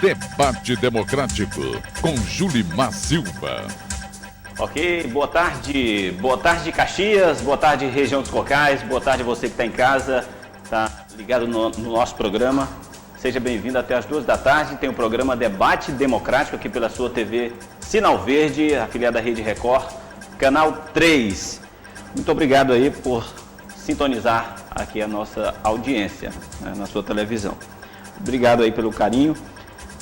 Debate Democrático, com Julimar Silva. Ok, boa tarde Caxias, boa tarde região dos Cocais, boa tarde você que está em casa, está ligado no nosso programa. Seja bem-vindo até as 2 da tarde, tem o programa Debate Democrático aqui pela sua TV Sinal Verde, afiliada à Rede Record, canal 3. Muito obrigado aí por sintonizar aqui a nossa audiência, né, na sua televisão. Obrigado aí pelo carinho.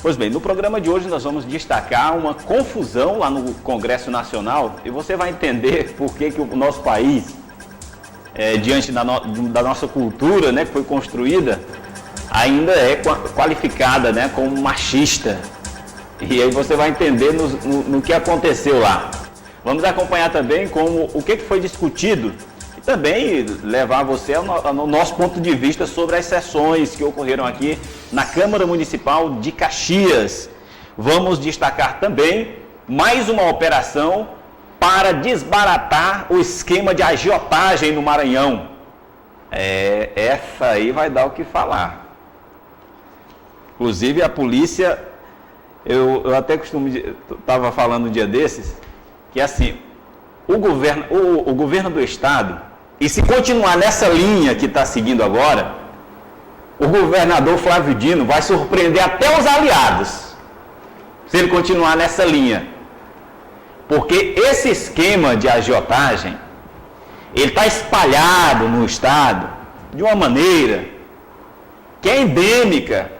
Pois bem, no programa de hoje nós vamos destacar uma confusão lá no Congresso Nacional e você vai entender por que o nosso país, diante da nossa cultura, né, que foi construída, ainda é qualificada, né, como machista. E aí você vai entender no que aconteceu lá. Vamos acompanhar também o que foi discutido e também levar você ao nosso ponto de vista sobre as sessões que ocorreram aqui na Câmara Municipal de Caxias. Vamos destacar também mais uma operação para desbaratar o esquema de agiotagem no Maranhão. Essa aí vai dar o que falar. Inclusive a polícia, eu até estava falando um dia desses, que assim, o governo do estado, e se continuar nessa linha que está seguindo agora, o governador Flávio Dino vai surpreender até os aliados, se ele continuar nessa linha. Porque esse esquema de agiotagem, ele está espalhado no estado de uma maneira que é endêmica.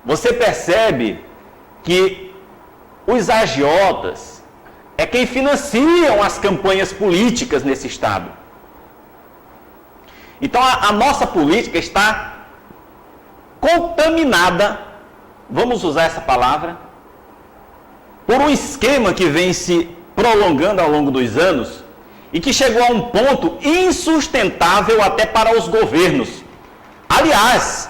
Você percebe que os agiotas é quem financiam as campanhas políticas nesse estado. Então a nossa política está contaminada, vamos usar essa palavra, por um esquema que vem se prolongando ao longo dos anos e que chegou a um ponto insustentável até para os governos. Aliás,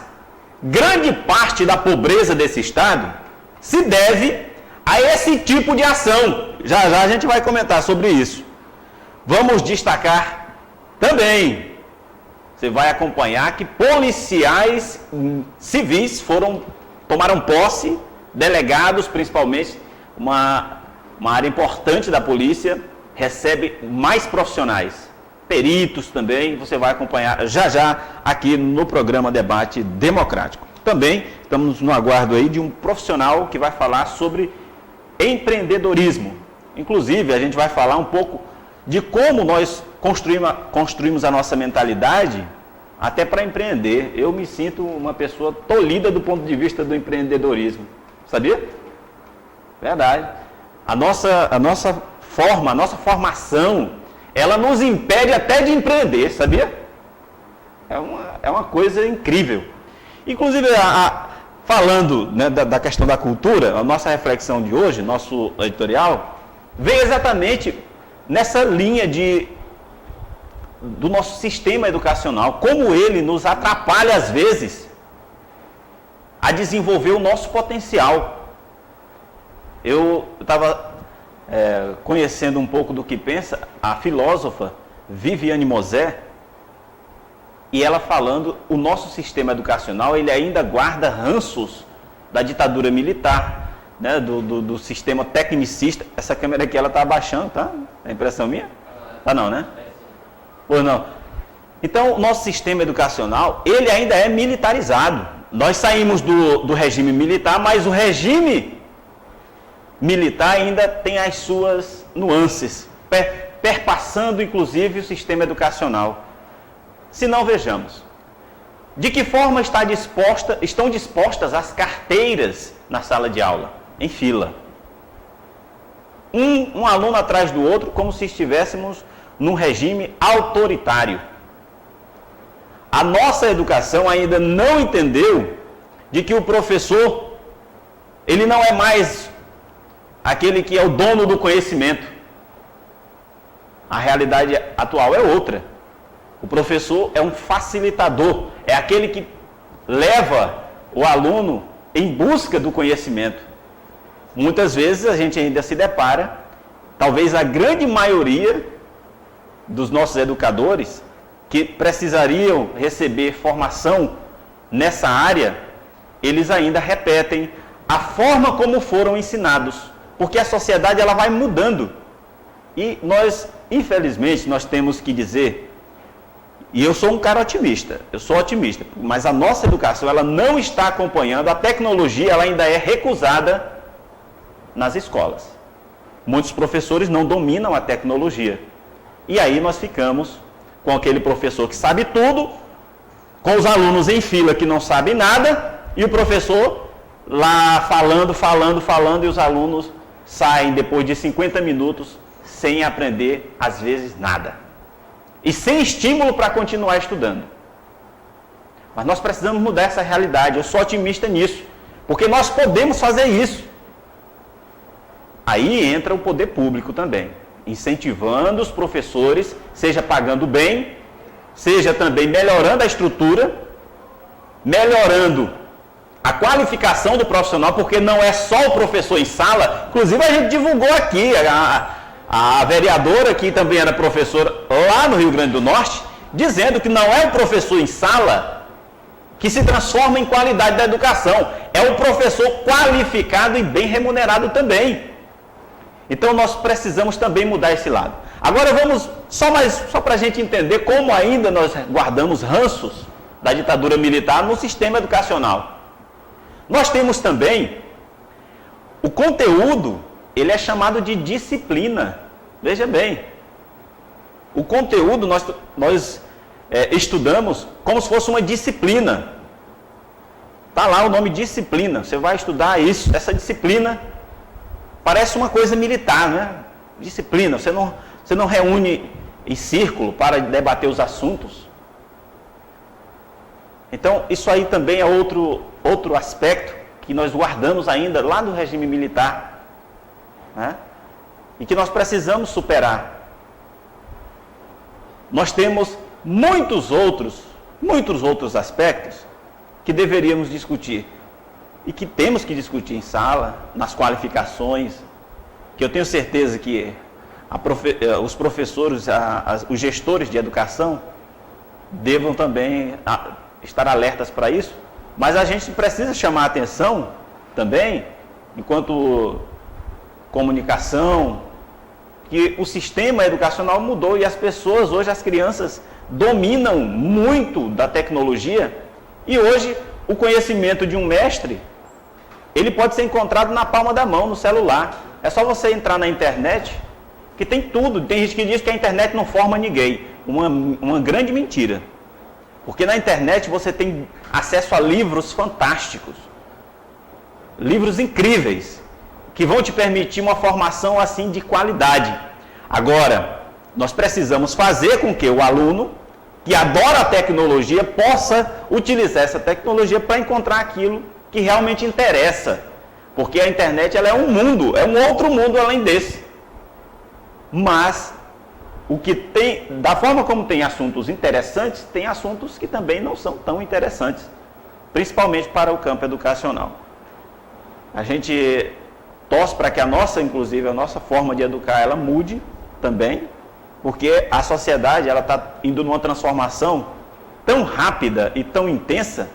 grande parte da pobreza desse estado se deve a esse tipo de ação. Já a gente vai comentar sobre isso. Vamos destacar também, você vai acompanhar que policiais civis tomaram posse, delegados principalmente, uma área importante da polícia, recebe mais profissionais, peritos também, você vai acompanhar já aqui no programa Debate Democrático. Também estamos no aguardo aí de um profissional que vai falar sobre empreendedorismo. Inclusive, a gente vai falar um pouco de como nós construímos a nossa mentalidade até para empreender. Eu me sinto uma pessoa tolhida do ponto de vista do empreendedorismo. Sabia? Verdade. A nossa formação, ela nos impede até de empreender, sabia? É uma coisa incrível. Inclusive, falando, né, da questão da cultura, a nossa reflexão de hoje, nosso editorial, vem exatamente nessa linha do nosso sistema educacional, como ele nos atrapalha às vezes a desenvolver o nosso potencial. Eu estava conhecendo um pouco do que pensa a filósofa Viviane Mosé, e ela falando, o nosso sistema educacional, ele ainda guarda ranços da ditadura militar, né, do sistema tecnicista. Essa câmera aqui, ela está abaixando, tá? É impressão minha? Tá não, né? Pois não. Então, o nosso sistema educacional, ele ainda é militarizado. Nós saímos do regime militar, mas o regime militar ainda tem as suas nuances, perpassando inclusive o sistema educacional. Se não, vejamos, de que forma estão dispostas as carteiras na sala de aula, em fila. Um aluno atrás do outro, como se estivéssemos num regime autoritário. A nossa educação ainda não entendeu de que o professor, ele não é mais aquele que é o dono do conhecimento. A realidade atual é outra. O professor é um facilitador, é aquele que leva o aluno em busca do conhecimento. Muitas vezes a gente ainda se depara, talvez a grande maioria dos nossos educadores, que precisariam receber formação nessa área, eles ainda repetem a forma como foram ensinados, porque a sociedade ela vai mudando. E nós, infelizmente, nós temos que dizer, e eu sou um cara otimista, eu sou otimista, mas a nossa educação ela não está acompanhando, a tecnologia ela ainda é recusada nas escolas. Muitos professores não dominam a tecnologia. E aí nós ficamos com aquele professor que sabe tudo, com os alunos em fila que não sabem nada, e o professor lá falando, e os alunos saem depois de 50 minutos sem aprender, às vezes, nada. E sem estímulo para continuar estudando. Mas nós precisamos mudar essa realidade, eu sou otimista nisso, porque nós podemos fazer isso. Aí entra o poder público também, incentivando os professores, seja pagando bem, seja também melhorando a estrutura, melhorando a qualificação do profissional, porque não é só o professor em sala. Inclusive a gente divulgou aqui, a vereadora que também era professora lá no Rio Grande do Norte, dizendo que não é o professor em sala que se transforma em qualidade da educação, é o professor qualificado e bem remunerado também. Então nós precisamos também mudar esse lado. Agora vamos, só para a gente entender como ainda nós guardamos ranços da ditadura militar no sistema educacional. Nós temos também o conteúdo, ele é chamado de disciplina. Veja bem, o conteúdo nós estudamos como se fosse uma disciplina. Está lá o nome disciplina, você vai estudar isso, essa disciplina. Parece uma coisa militar, né? Disciplina, você não reúne em círculo para debater os assuntos. Então, isso aí também é outro aspecto que nós guardamos ainda lá do regime militar, né? E que nós precisamos superar. Nós temos muitos outros aspectos que deveríamos discutir. E que temos que discutir em sala, nas qualificações, que eu tenho certeza que os professores, os gestores de educação, devam também estar alertas para isso, mas a gente precisa chamar a atenção também, enquanto comunicação, que o sistema educacional mudou e as pessoas, hoje as crianças, dominam muito da tecnologia e hoje o conhecimento de um mestre, ele pode ser encontrado na palma da mão, no celular. É só você entrar na internet, que tem tudo. Tem gente que diz que a internet não forma ninguém. Uma grande mentira. Porque na internet você tem acesso a livros fantásticos. Livros incríveis, que vão te permitir uma formação assim de qualidade. Agora, nós precisamos fazer com que o aluno, que adora a tecnologia, possa utilizar essa tecnologia para encontrar aquilo que realmente interessa, porque a internet ela é um mundo, é um outro mundo além desse. Mas o que tem, da forma como tem assuntos interessantes, tem assuntos que também não são tão interessantes, principalmente para o campo educacional. A gente torce para que inclusive a nossa forma de educar, ela mude também, porque a sociedade ela está indo numa transformação tão rápida e tão intensa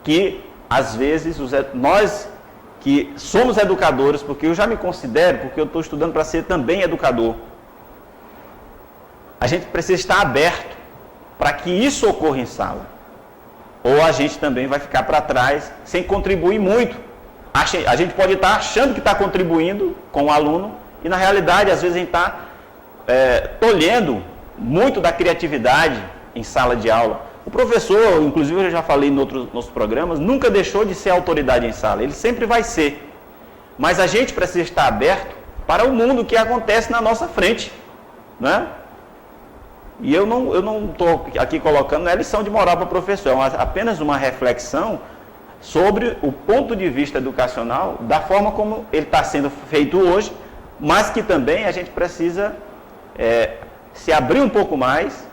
que às vezes, nós que somos educadores, porque eu já me considero, porque eu estou estudando para ser também educador, a gente precisa estar aberto para que isso ocorra em sala. Ou a gente também vai ficar para trás, sem contribuir muito. A gente pode estar achando que está contribuindo com o aluno, e na realidade, às vezes, a gente está tolhendo muito da criatividade em sala de aula. O professor, inclusive eu já falei em outros programas, nunca deixou de ser autoridade em sala, ele sempre vai ser. Mas a gente precisa estar aberto para o mundo que acontece na nossa frente, né? E eu não estou aqui colocando, não é lição de moral para o professor, é apenas uma reflexão sobre o ponto de vista educacional, da forma como ele está sendo feito hoje, mas que também a gente precisa se abrir um pouco mais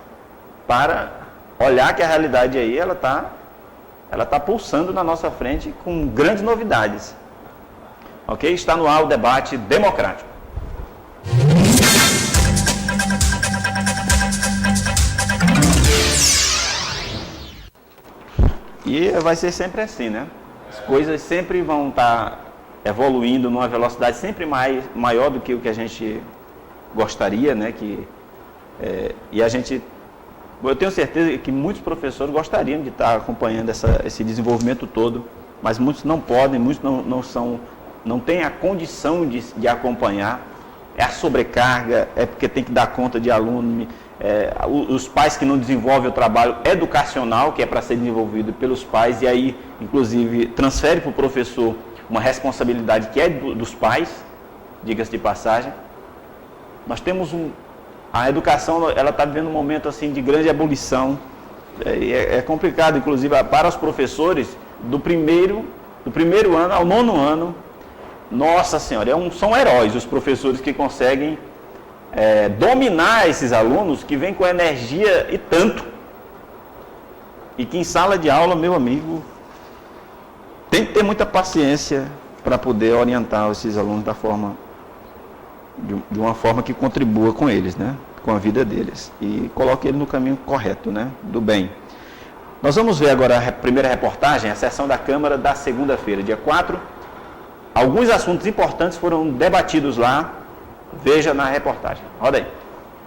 para olhar que a realidade aí, ela tá pulsando na nossa frente com grandes novidades. Ok? Está no ar o debate democrático. E vai ser sempre assim, né? coisas sempre vão estar evoluindo numa velocidade sempre maior do que o que a gente gostaria, né? Eu tenho certeza que muitos professores gostariam de estar acompanhando esse desenvolvimento todo, mas muitos não podem, muitos não têm a condição de acompanhar. É a sobrecarga, é porque tem que dar conta de aluno, os pais que não desenvolvem o trabalho educacional, que é para ser desenvolvido pelos pais, e aí, inclusive, transfere para o professor uma responsabilidade que é dos pais, diga-se de passagem. Nós temos a educação, ela está vivendo um momento assim de grande ebulição, é complicado, inclusive, para os professores do primeiro ano ao 9º ano. Nossa Senhora, são heróis os professores que conseguem dominar esses alunos que vêm com energia e tanto. E que em sala de aula, meu amigo, tem que ter muita paciência para poder orientar esses alunos de uma forma que contribua com eles, né? Com a vida deles. E coloque ele no caminho correto, né? Do bem. Nós vamos ver agora a primeira reportagem, a sessão da Câmara da segunda-feira, dia 4. Alguns assuntos importantes foram debatidos lá. Veja na reportagem. Roda aí.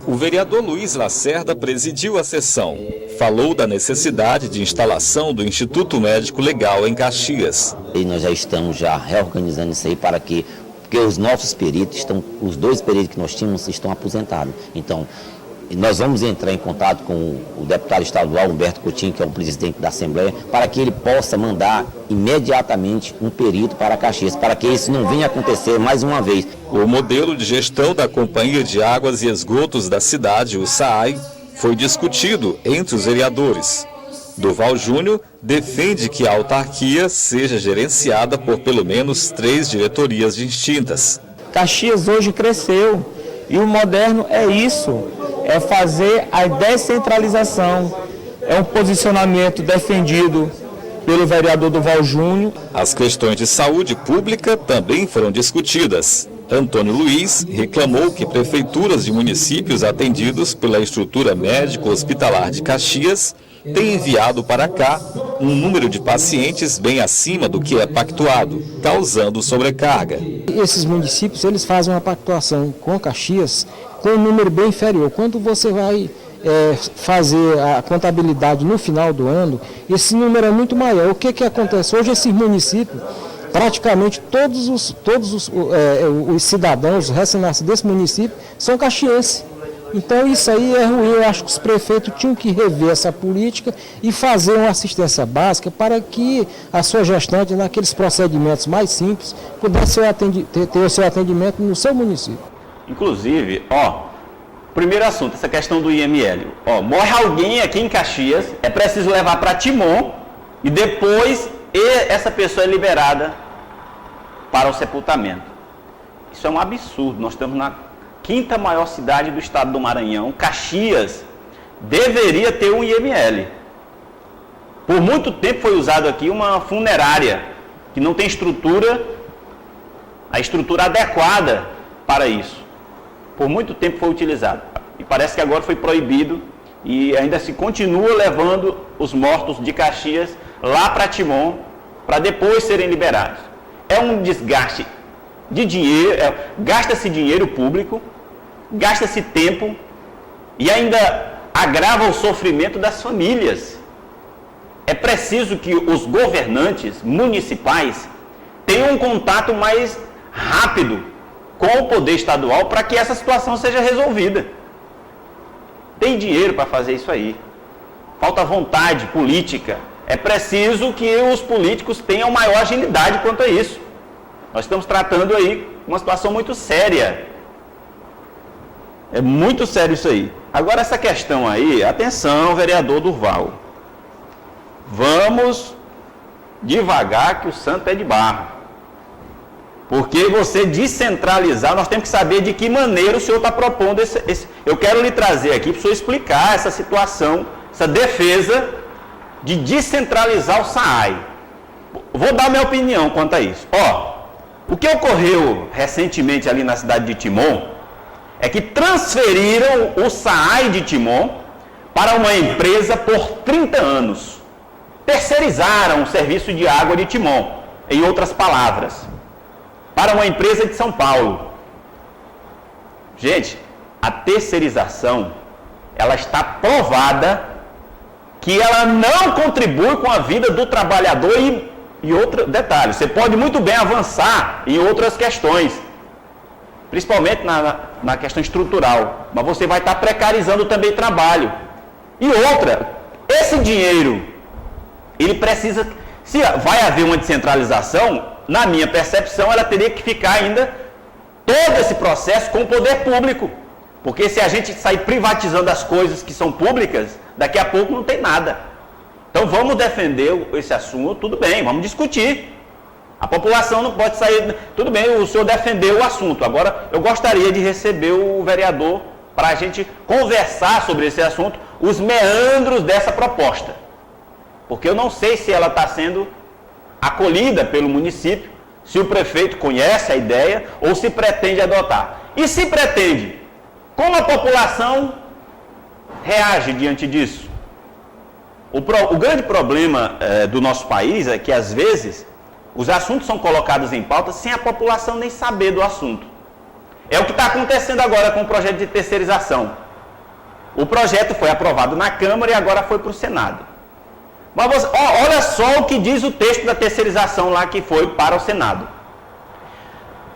O vereador Luiz Lacerda presidiu a sessão. Falou da necessidade de instalação do Instituto Médico Legal em Caxias. E nós já estamos reorganizando isso aí porque os nossos peritos os 2 peritos que nós tínhamos estão aposentados. Então, nós vamos entrar em contato com o deputado estadual Humberto Coutinho, que é o presidente da Assembleia, para que ele possa mandar imediatamente um perito para Caxias, para que isso não venha acontecer mais uma vez. O modelo de gestão da Companhia de Águas e Esgotos da cidade, o SAAI, foi discutido entre os vereadores. Durval Júnior defende que a autarquia seja gerenciada por pelo menos 3 diretorias distintas. Caxias hoje cresceu e o moderno é isso, é fazer a descentralização. É um posicionamento defendido pelo vereador Durval Júnior. As questões de saúde pública também foram discutidas. Antônio Luiz reclamou que prefeituras de municípios atendidos pela estrutura médico-hospitalar de Caxias têm enviado para cá um número de pacientes bem acima do que é pactuado, causando sobrecarga. Esses municípios eles fazem uma pactuação com Caxias com um número bem inferior. Quando você vai fazer a contabilidade no final do ano, esse número é muito maior. O que acontece? Hoje esses municípios, praticamente todos os cidadãos recém-nascidos desse município são caxienses. Então isso aí é ruim. Eu acho que os prefeitos tinham que rever essa política e fazer uma assistência básica para que a sua gestante, naqueles procedimentos mais simples, pudesse ter o seu atendimento no seu município. Inclusive, primeiro assunto, essa questão do IML. Morre alguém aqui em Caxias, é preciso levar para Timon e depois essa pessoa é liberada para o sepultamento. Isso é um absurdo. Nós estamos na 5ª maior cidade do estado do Maranhão. Caxias deveria ter um IML. Por muito tempo foi usado aqui uma funerária que não tem a estrutura adequada para isso. Por muito tempo foi utilizado. E parece que agora foi proibido e ainda se continua levando os mortos de Caxias lá para Timon para depois serem liberados. É um desgaste de dinheiro, gasta-se dinheiro público, gasta-se tempo e ainda agrava o sofrimento das famílias. É preciso que os governantes municipais tenham um contato mais rápido com o poder estadual para que essa situação seja resolvida. Tem dinheiro para fazer isso aí. Falta vontade política. É preciso que os políticos tenham maior agilidade quanto a isso. Nós estamos tratando aí uma situação muito séria. É muito sério isso aí. Agora essa questão aí, atenção, vereador Durval. Vamos devagar que o santo é de barro. Porque você descentralizar, nós temos que saber de que maneira o senhor está propondo eu quero lhe trazer aqui para o senhor explicar essa situação, essa defesa de descentralizar o SAAI. Vou dar minha opinião quanto a isso. O que ocorreu recentemente ali na cidade de Timon é que transferiram o SAAI de Timon para uma empresa por 30 anos. Terceirizaram o serviço de água de Timon. Em outras palavras, para uma empresa de São Paulo. Gente, a terceirização, ela está provada que ela não contribui com a vida do trabalhador e outro detalhe, você pode muito bem avançar em outras questões, principalmente na questão estrutural, mas você vai estar precarizando também trabalho. E outra, esse dinheiro, ele precisa, se vai haver uma descentralização, na minha percepção, ela teria que ficar ainda todo esse processo com o poder público. Porque se a gente sair privatizando as coisas que são públicas, daqui a pouco não tem nada. Então vamos defender esse assunto, tudo bem, vamos discutir. A população não pode sair, tudo bem, o senhor defendeu o assunto. Agora eu gostaria de receber o vereador para a gente conversar sobre esse assunto, os meandros dessa proposta. Porque eu não sei se ela está sendo acolhida pelo município, se o prefeito conhece a ideia ou se pretende adotar. E se pretende, como a população reage diante disso? O grande problema do nosso país é que, às vezes, os assuntos são colocados em pauta sem a população nem saber do assunto. É o que está acontecendo agora com o projeto de terceirização. O projeto foi aprovado na Câmara e agora foi para o Senado. Mas olha só o que diz o texto da terceirização lá que foi para o Senado.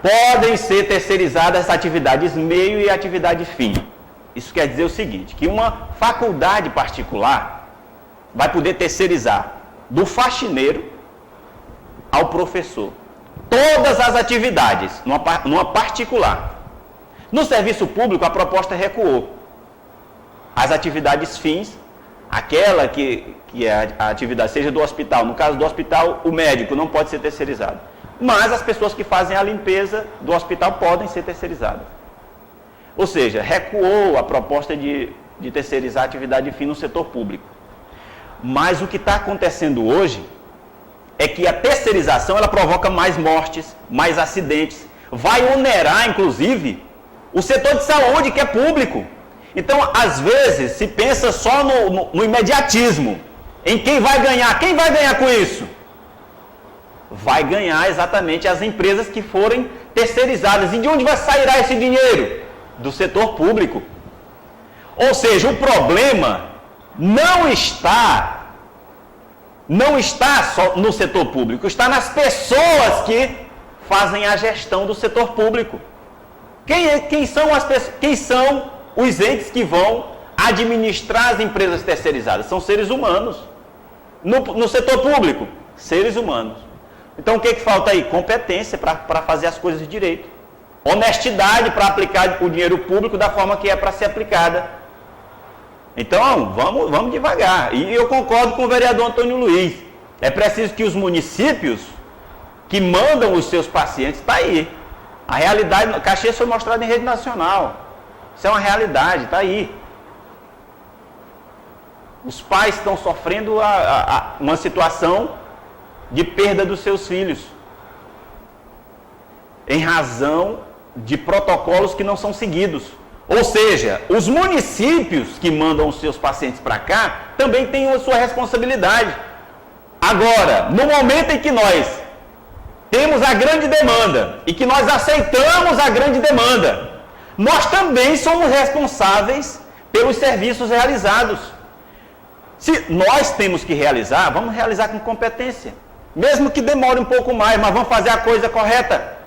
Podem ser terceirizadas atividades meio e atividade fim. Isso quer dizer o seguinte, que uma faculdade particular vai poder terceirizar do faxineiro ao professor. Todas as atividades, numa particular. No serviço público, a proposta recuou. As atividades fins, aquela que a atividade seja do hospital, no caso do hospital, o médico não pode ser terceirizado. Mas as pessoas que fazem a limpeza do hospital podem ser terceirizadas. Ou seja, recuou a proposta de terceirizar a atividade fim no setor público. Mas o que está acontecendo hoje é que a terceirização ela provoca mais mortes, mais acidentes, vai onerar, inclusive, o setor de saúde, que é público. Então, às vezes, se pensa só no imediatismo, em quem vai ganhar. Quem vai ganhar com isso? Vai ganhar exatamente as empresas que forem terceirizadas. E de onde vai sair esse dinheiro? Do setor público. Ou seja, o problema não está só no setor público, está nas pessoas que fazem a gestão do setor público. Quem são os entes que vão administrar as empresas terceirizadas? São seres humanos. No setor público, seres humanos. Então o que falta aí? Competência para fazer as coisas direito. Honestidade para aplicar o dinheiro público da forma que é para ser aplicada. Então, vamos devagar. E eu concordo com o vereador Antônio Luiz. É preciso que os municípios que mandam os seus pacientes, está aí. A realidade, Caxias foi mostrada em rede nacional. Isso é uma realidade, está aí. Os pais estão sofrendo uma situação de perda dos seus filhos, em razão de protocolos que não são seguidos. Ou seja, os municípios que mandam os seus pacientes para cá também têm a sua responsabilidade. Agora, no momento em que nós temos a grande demanda e que nós aceitamos a grande demanda, nós também somos responsáveis pelos serviços realizados. Se nós temos que realizar, vamos realizar com competência. Mesmo que demore um pouco mais, mas vamos fazer a coisa correta.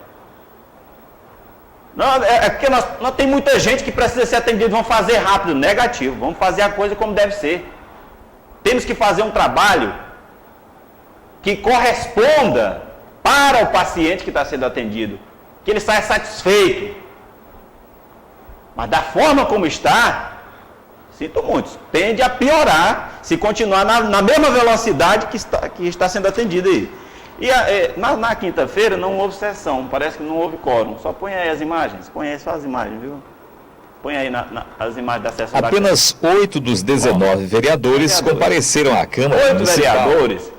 Não, porque nós tem muita gente que precisa ser atendida, vamos fazer rápido. Negativo, vamos fazer a coisa como deve ser. Temos que fazer um trabalho que corresponda para o paciente que está sendo atendido, que ele saia satisfeito. Mas da forma como está, sinto muito, tende a piorar se continuar na mesma velocidade que está sendo atendido aí. E na quinta-feira não houve sessão, parece que não houve quórum. Só põe aí as imagens, põe aí só as imagens, viu? Põe aí as imagens da sessão. Apenas 8 dos 19 vereadores compareceram à Câmara 8 Municipal. vereadores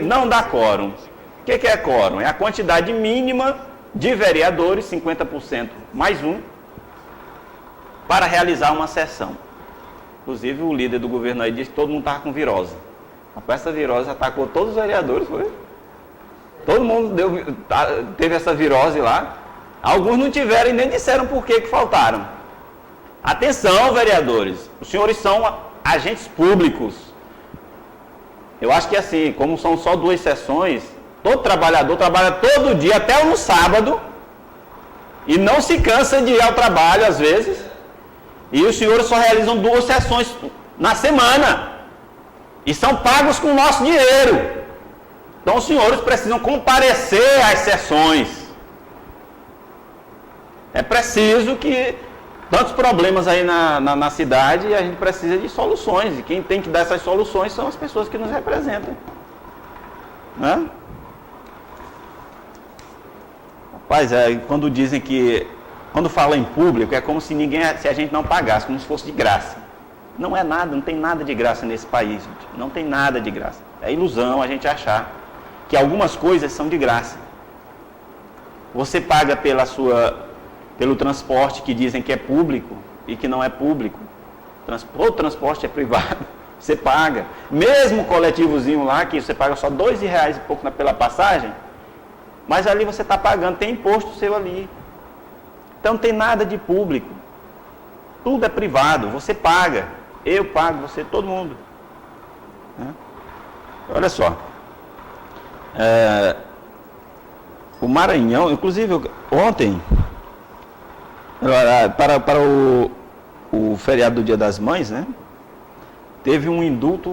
não dá quórum. O que é quórum? É a quantidade mínima de vereadores, 50% mais um, para realizar uma sessão. Inclusive o líder do governo aí disse que todo mundo estava com virose. Essa virose atacou todos os vereadores, foi? Todo mundo teve essa virose lá. Alguns não tiveram e nem disseram por que faltaram. Atenção, vereadores. Os senhores são agentes públicos. Eu acho que assim, como são só 2 sessões, todo trabalhador trabalha todo dia, até no sábado, e não se cansa de ir ao trabalho às vezes. E os senhores só realizam 2 sessões na semana. E são pagos com o nosso dinheiro. Então os senhores precisam comparecer às sessões. É preciso que tantos problemas aí na cidade, e a gente precisa de soluções. E quem tem que dar essas soluções são as pessoas que nos representam. Né? Rapaz, quando dizem que... Quando fala em público, é como se a gente não pagasse, como se fosse de graça. Não é nada, não tem nada de graça nesse país, gente. Não tem nada de graça. É ilusão a gente achar que algumas coisas são de graça. Você paga pelo transporte que dizem que é público e que não é público. O transporte é privado, você paga. Mesmo o coletivozinho lá, que você paga só R$2 e pouco pela passagem, mas ali você está pagando, tem imposto seu ali. Então não tem nada de público. Tudo é privado, você paga. Eu pago, você, todo mundo. Olha só. O Maranhão, inclusive ontem, para o feriado do Dia das Mães, né? Teve um indulto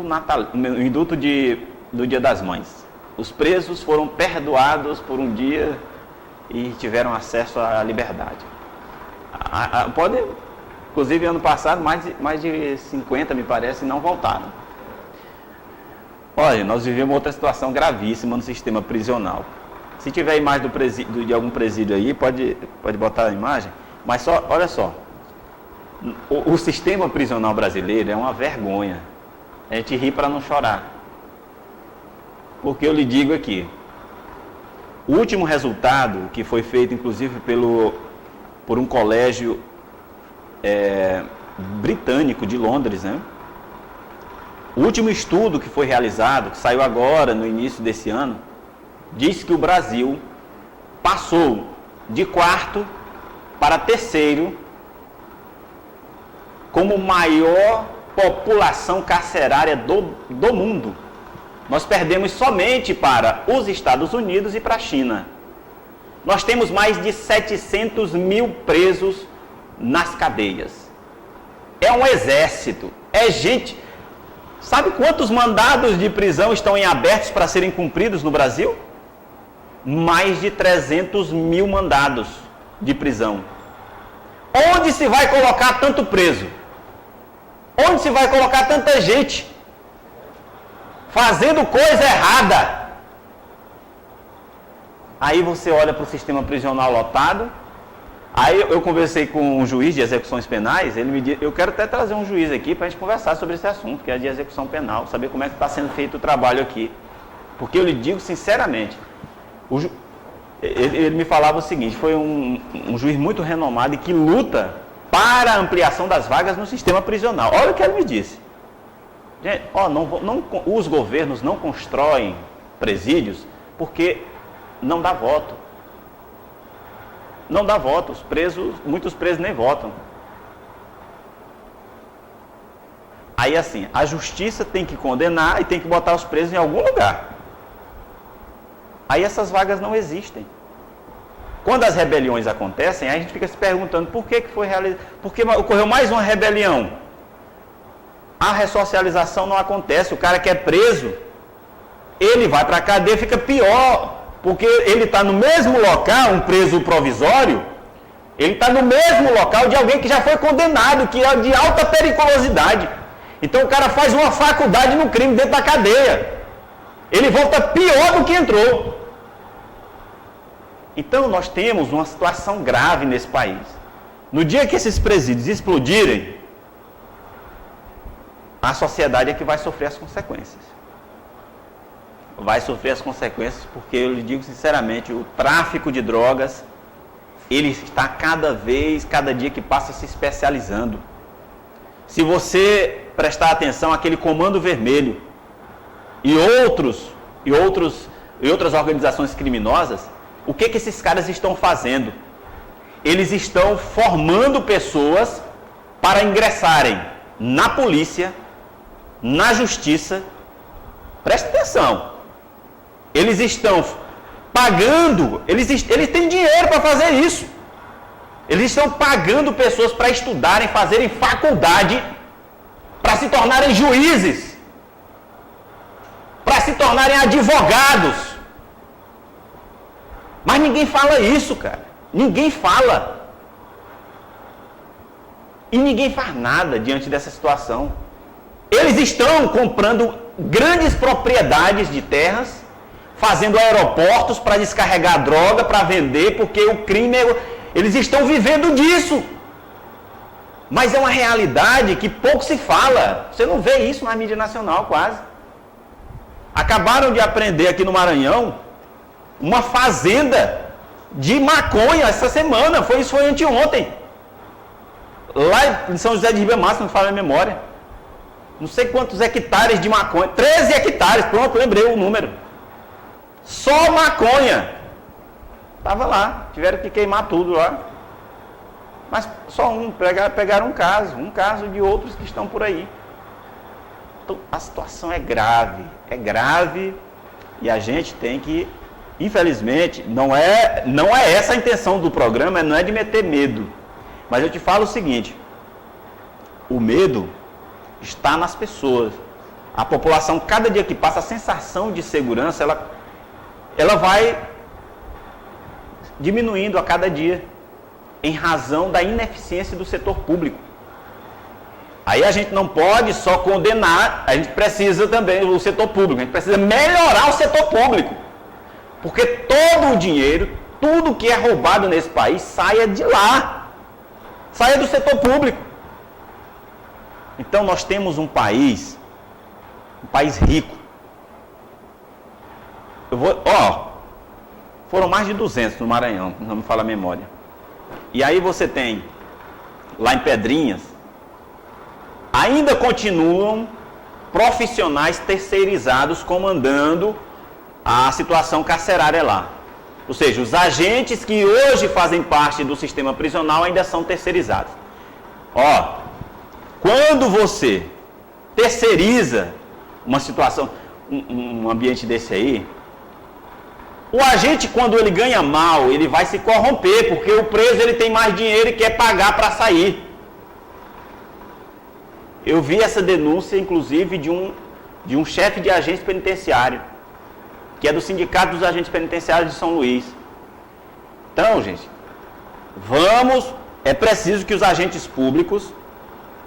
do Dia das Mães. Os presos foram perdoados por um dia e tiveram acesso à liberdade. Inclusive, ano passado, mais de 50, me parece, não voltaram. Olha, nós vivemos outra situação gravíssima no sistema prisional. Se tiver imagem de algum presídio aí, pode botar a imagem. Mas olha só, o sistema prisional brasileiro é uma vergonha. A gente ri para não chorar. Porque eu lhe digo aqui, o último resultado, que foi feito inclusive por um colégio britânico de Londres, né? O último estudo que foi realizado, que saiu agora no início desse ano, diz que o Brasil passou de 4º para 3º como maior população carcerária do mundo. Nós perdemos somente para os Estados Unidos e para a China. Nós temos mais de 700 mil presos nas cadeias. É um exército, é gente. Sabe quantos mandados de prisão estão em abertos para serem cumpridos no Brasil? Mais de 300 mil mandados de prisão. Onde se vai colocar tanto preso? Onde se vai colocar tanta gente fazendo coisa errada? Aí você olha para o sistema prisional lotado. Aí eu conversei com um juiz de execuções penais, ele me disse, eu quero até trazer um juiz aqui para a gente conversar sobre esse assunto, que é de execução penal, saber como é que está sendo feito o trabalho aqui. Porque eu lhe digo sinceramente, ele me falava o seguinte, foi um juiz muito renomado e que luta para a ampliação das vagas no sistema prisional. Olha o que ele me disse. Gente, os governos não constroem presídios porque não dá voto. Não dá voto, muitos presos nem votam. Aí assim, a justiça tem que condenar e tem que botar os presos em algum lugar. Aí essas vagas não existem. Quando as rebeliões acontecem, aí a gente fica se perguntando por que foi realizado, porque ocorreu mais uma rebelião. A ressocialização não acontece, o cara que é preso, ele vai para a cadeia, fica pior. Porque ele está no mesmo local, um preso provisório, ele está no mesmo local de alguém que já foi condenado, que é de alta periculosidade. Então o cara faz uma faculdade no crime dentro da cadeia. Ele volta pior do que entrou. Então nós temos uma situação grave nesse país. No dia que esses presídios explodirem, a sociedade é que vai sofrer as consequências. Vai sofrer as consequências, porque eu lhe digo sinceramente, o tráfico de drogas, ele está cada dia que passa se especializando. Se você prestar atenção àquele Comando Vermelho e outros e outras organizações criminosas, o que esses caras estão fazendo? Eles estão formando pessoas para ingressarem na polícia, na justiça. Presta atenção. Eles estão pagando, eles têm dinheiro para fazer isso. Eles estão pagando pessoas para estudarem, fazerem faculdade, para se tornarem juízes, para se tornarem advogados. Mas ninguém fala isso, cara. Ninguém fala. E ninguém faz nada diante dessa situação. Eles estão comprando grandes propriedades de terras, fazendo aeroportos para descarregar droga, para vender, porque o crime eles estão vivendo disso. Mas é uma realidade que pouco se fala. Você não vê isso na mídia nacional quase. Acabaram de aprender aqui no Maranhão uma fazenda de maconha essa semana. Isso foi anteontem. Lá em São José de Ribamar, se não falha a memória. Não sei quantos hectares de maconha. 13 hectares, pronto, lembrei o número. Só maconha. Estava lá, tiveram que queimar tudo lá. Mas só pegaram um caso de outros que estão por aí. Então, a situação é grave, e a gente tem que, infelizmente, não é essa a intenção do programa, não é de meter medo. Mas eu te falo o seguinte, o medo está nas pessoas. A população, cada dia que passa, a sensação de segurança, ela vai diminuindo a cada dia, em razão da ineficiência do setor público. Aí a gente não pode só condenar, a gente precisa também, o setor público, a gente precisa melhorar o setor público. Porque todo o dinheiro, tudo que é roubado nesse país, saia de lá, saia do setor público. Então nós temos um país rico. Foram mais de 200 no Maranhão, não me fala a memória. E aí você tem, lá em Pedrinhas, ainda continuam profissionais terceirizados comandando a situação carcerária lá. Ou seja, os agentes que hoje fazem parte do sistema prisional ainda são terceirizados. Quando você terceiriza uma situação, um ambiente desse aí, o agente, quando ele ganha mal, ele vai se corromper, porque o preso ele tem mais dinheiro e quer pagar para sair. Eu vi essa denúncia, inclusive, de um chefe de agente penitenciário, que é do Sindicato dos Agentes Penitenciários de São Luís. Então, gente, é preciso que os agentes públicos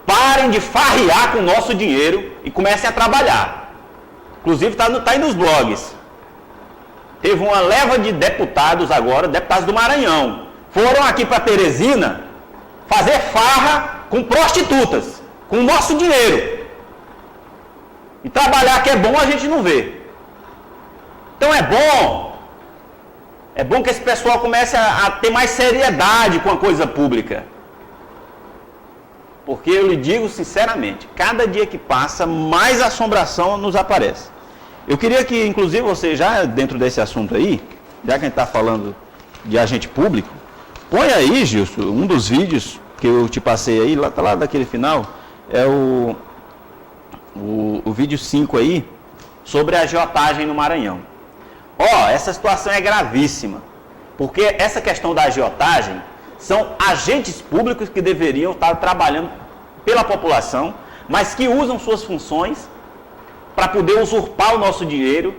parem de farrear com o nosso dinheiro e comecem a trabalhar. Inclusive, está aí nos blogs. Teve uma leva de deputados agora, deputados do Maranhão, foram aqui para Teresina fazer farra com prostitutas, com o nosso dinheiro. E trabalhar que é bom a gente não vê. Então é bom que esse pessoal comece a ter mais seriedade com a coisa pública. Porque eu lhe digo sinceramente, cada dia que passa, mais assombração nos aparece. Eu queria que, inclusive, você já dentro desse assunto aí, já que a gente está falando de agente público, põe aí, Gilson, um dos vídeos que eu te passei aí, tá lá daquele final, é o vídeo 5 aí, sobre a agiotagem no Maranhão. Essa situação é gravíssima, porque essa questão da agiotagem são agentes públicos que deveriam estar trabalhando pela população, mas que usam suas funções para poder usurpar o nosso dinheiro,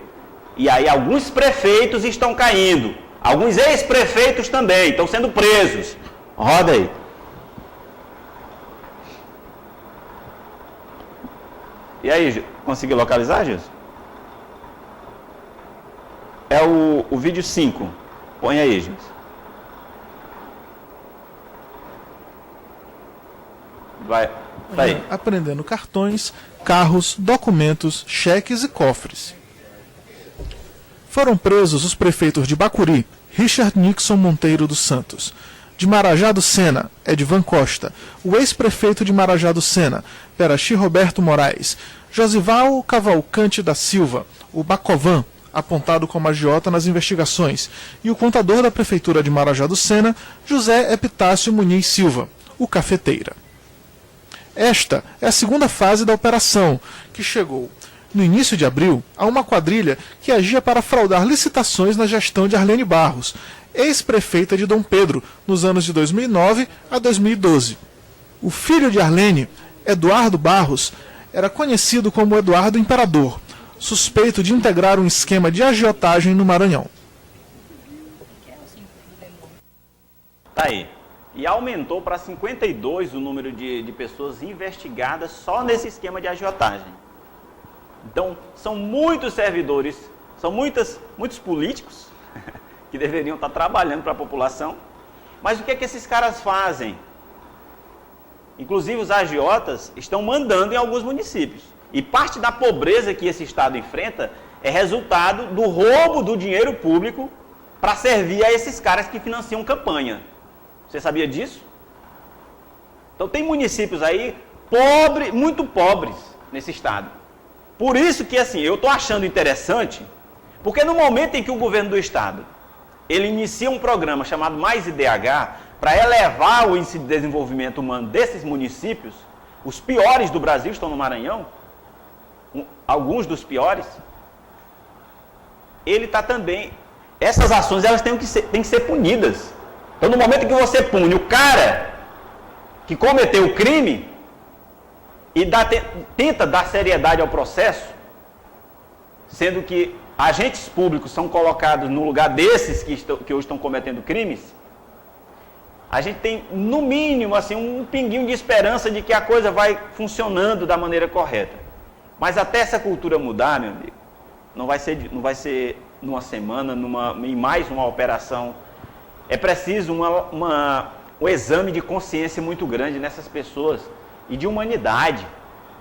e aí alguns prefeitos estão caindo, alguns ex-prefeitos também estão sendo presos. Roda aí. E aí, conseguiu localizar, Gilson? É o vídeo 5. Põe aí, Gilson. Vai aí. Apreendendo cartões, carros, documentos, cheques e cofres. Foram presos os prefeitos de Bacuri, Richard Nixon Monteiro dos Santos, de Marajá do Sena, Edvan Costa, o ex-prefeito de Marajá do Sena, Perachi Roberto Moraes, Josival Cavalcante da Silva, o Bacovan, apontado como agiota nas investigações, e o contador da Prefeitura de Marajá do Sena, José Epitácio Muniz Silva, o cafeteira. Esta é a segunda fase da operação, que chegou, no início de abril, a uma quadrilha que agia para fraudar licitações na gestão de Arlene Barros, ex-prefeita de Dom Pedro, nos anos de 2009 a 2012. O filho de Arlene, Eduardo Barros, era conhecido como Eduardo Imperador, suspeito de integrar um esquema de agiotagem no Maranhão. Tá aí. E aumentou para 52 o número de pessoas investigadas só nesse esquema de agiotagem. Então, são muitos servidores, são muitos políticos que deveriam estar trabalhando para a população. Mas o que é que esses caras fazem? Inclusive, os agiotas estão mandando em alguns municípios. E parte da pobreza que esse estado enfrenta é resultado do roubo do dinheiro público para servir a esses caras que financiam campanha. Você sabia disso? Então tem municípios aí muito pobres nesse estado. Por isso que assim, eu estou achando interessante, porque no momento em que o governo do estado ele inicia um programa chamado Mais IDH para elevar o índice de desenvolvimento humano desses municípios, os piores do Brasil estão no Maranhão, alguns dos piores, ele está também, essas ações elas têm que ser punidas. Então, no momento em que você pune o cara que cometeu o crime e tenta dar seriedade ao processo, sendo que agentes públicos são colocados no lugar desses que hoje estão cometendo crimes, a gente tem, no mínimo, assim, um pinguinho de esperança de que a coisa vai funcionando da maneira correta. Mas até essa cultura mudar, meu amigo, não vai ser numa semana, em mais uma operação. É preciso um exame de consciência muito grande nessas pessoas e de humanidade,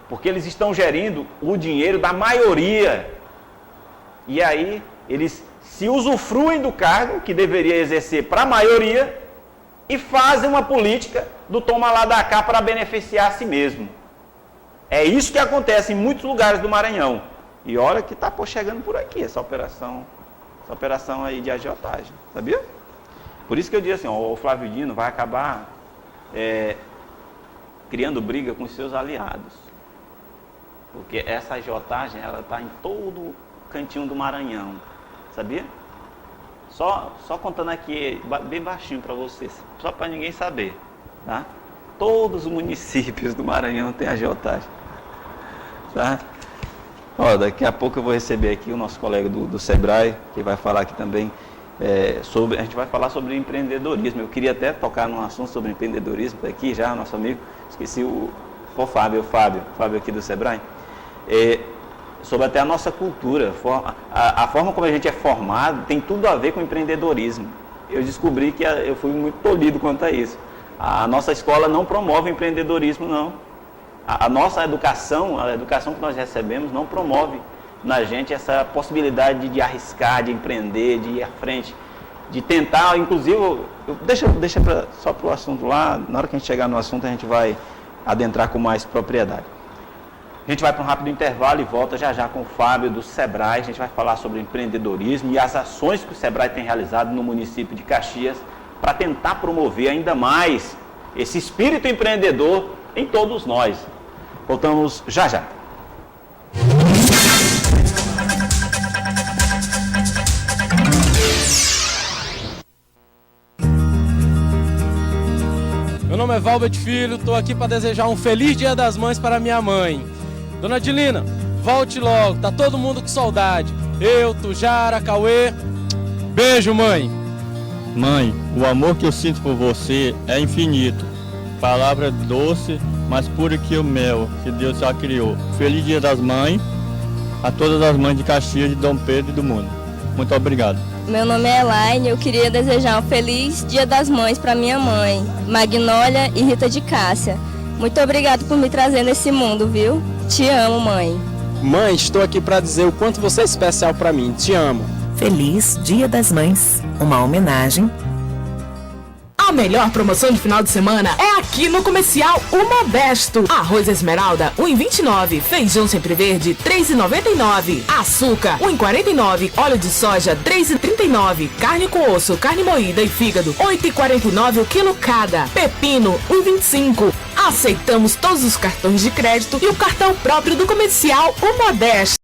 porque eles estão gerindo o dinheiro da maioria. E aí eles se usufruem do cargo que deveria exercer para a maioria e fazem uma política do toma lá da cá para beneficiar a si mesmo. É isso que acontece em muitos lugares do Maranhão. E olha que está chegando por aqui essa operação aí de agiotagem, sabia? Por isso que eu digo assim, o Flávio Dino vai acabar criando briga com seus aliados. Porque essa agiotagem, ela está em todo o cantinho do Maranhão, sabia? Só contando aqui bem baixinho para vocês, só para ninguém saber, tá? Todos os municípios do Maranhão têm agiotagem, tá? Ó, daqui a pouco eu vou receber aqui o nosso colega do Sebrae, que vai falar aqui também a gente vai falar sobre empreendedorismo. Eu queria até tocar num assunto sobre empreendedorismo aqui já, nosso amigo, esqueci o Fábio aqui do Sebrae, sobre até a nossa cultura, a forma como a gente é formado tem tudo a ver com empreendedorismo. Eu descobri que eu fui muito tolhido quanto a isso. A nossa escola não promove empreendedorismo, não. A nossa educação, a educação que nós recebemos não promove na gente essa possibilidade de arriscar, de empreender, de ir à frente, de tentar, inclusive, deixa só para o assunto lá, na hora que a gente chegar no assunto a gente vai adentrar com mais propriedade. A gente vai para um rápido intervalo e volta já com o Fábio do Sebrae. A gente vai falar sobre empreendedorismo e as ações que o Sebrae tem realizado no município de Caxias para tentar promover ainda mais esse espírito empreendedor em todos nós. Voltamos já. Meu nome é Valbert Filho, estou aqui para desejar um feliz Dia das Mães para minha mãe. Dona Adilina, volte logo, tá todo mundo com saudade. Eu, Tujara, Cauê. Beijo, mãe. Mãe, o amor que eu sinto por você é infinito. Palavra doce, mais pura que o mel que Deus já criou. Feliz Dia das Mães a todas as mães de Caxias, de Dom Pedro e do mundo. Muito obrigado. Meu nome é Elaine, eu queria desejar um feliz Dia das Mães para minha mãe, Magnólia e Rita de Cássia. Muito obrigado por me trazer nesse mundo, viu? Te amo, mãe. Mãe, estou aqui para dizer o quanto você é especial para mim. Te amo. Feliz Dia das Mães, uma homenagem a melhor promoção de final de semana é aqui no Comercial O Modesto. Arroz Esmeralda, 1,29. Feijão Sempre Verde, 3,99. Açúcar, 1,49. Óleo de soja, 3,39. Carne com osso, carne moída e fígado, 8,49 o quilo cada. Pepino, 1,25. Aceitamos todos os cartões de crédito e o cartão próprio do Comercial O Modesto.